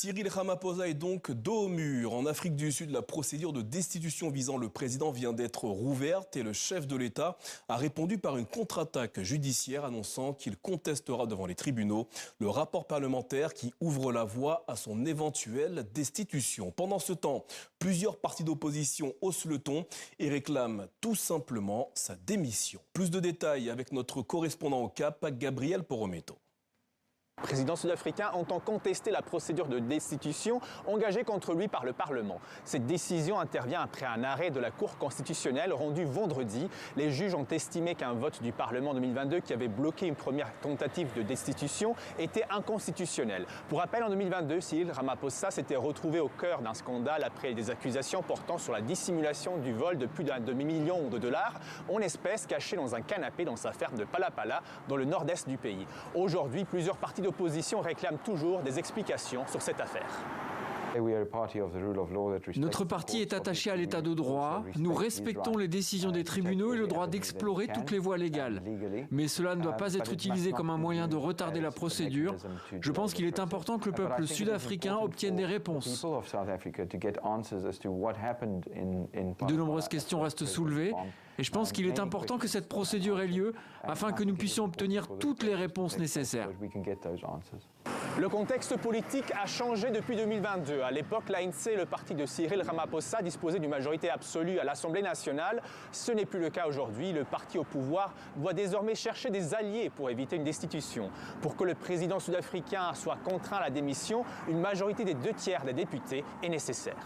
Cyril Ramaphosa est donc dos au mur. En Afrique du Sud, la procédure de destitution visant le président vient d'être rouverte et le chef de l'État a répondu par une contre-attaque judiciaire annonçant qu'il contestera devant les tribunaux le rapport parlementaire qui ouvre la voie à son éventuelle destitution. Pendant ce temps, plusieurs partis d'opposition haussent le ton et réclament tout simplement sa démission. Plus de détails avec notre correspondant au Cap, Gabriel Porometo. Le président sud-africain entend contester la procédure de destitution engagée contre lui par le Parlement. Cette décision intervient après un arrêt de la Cour constitutionnelle rendu vendredi. Les juges ont estimé qu'un vote du Parlement 2022 qui avait bloqué une première tentative de destitution était inconstitutionnel. Pour rappel, en 2022, Cyril Ramaphosa s'était retrouvé au cœur d'un scandale après des accusations portant sur la dissimulation du vol de plus d'un demi-million de dollars en espèces cachées dans un canapé dans sa ferme de Palapala, dans le nord-est du pays. Aujourd'hui, plusieurs partis d'opposition réclame toujours des explications sur cette affaire. Notre parti est attaché à l'état de droit. Nous respectons les décisions des tribunaux et le droit d'explorer toutes les voies légales. Mais cela ne doit pas être utilisé comme un moyen de retarder la procédure. Je pense qu'il est important que le peuple sud-africain obtienne des réponses. De nombreuses questions restent soulevées et je pense qu'il est important que cette procédure ait lieu afin que nous puissions obtenir toutes les réponses nécessaires. Le contexte politique a changé depuis 2022. À l'époque, l'ANC, le parti de Cyril Ramaphosa, disposait d'une majorité absolue à l'Assemblée nationale. Ce n'est plus le cas aujourd'hui. Le parti au pouvoir doit désormais chercher des alliés pour éviter une destitution. Pour que le président sud-africain soit contraint à la démission, une majorité des 2/3 des députés est nécessaire.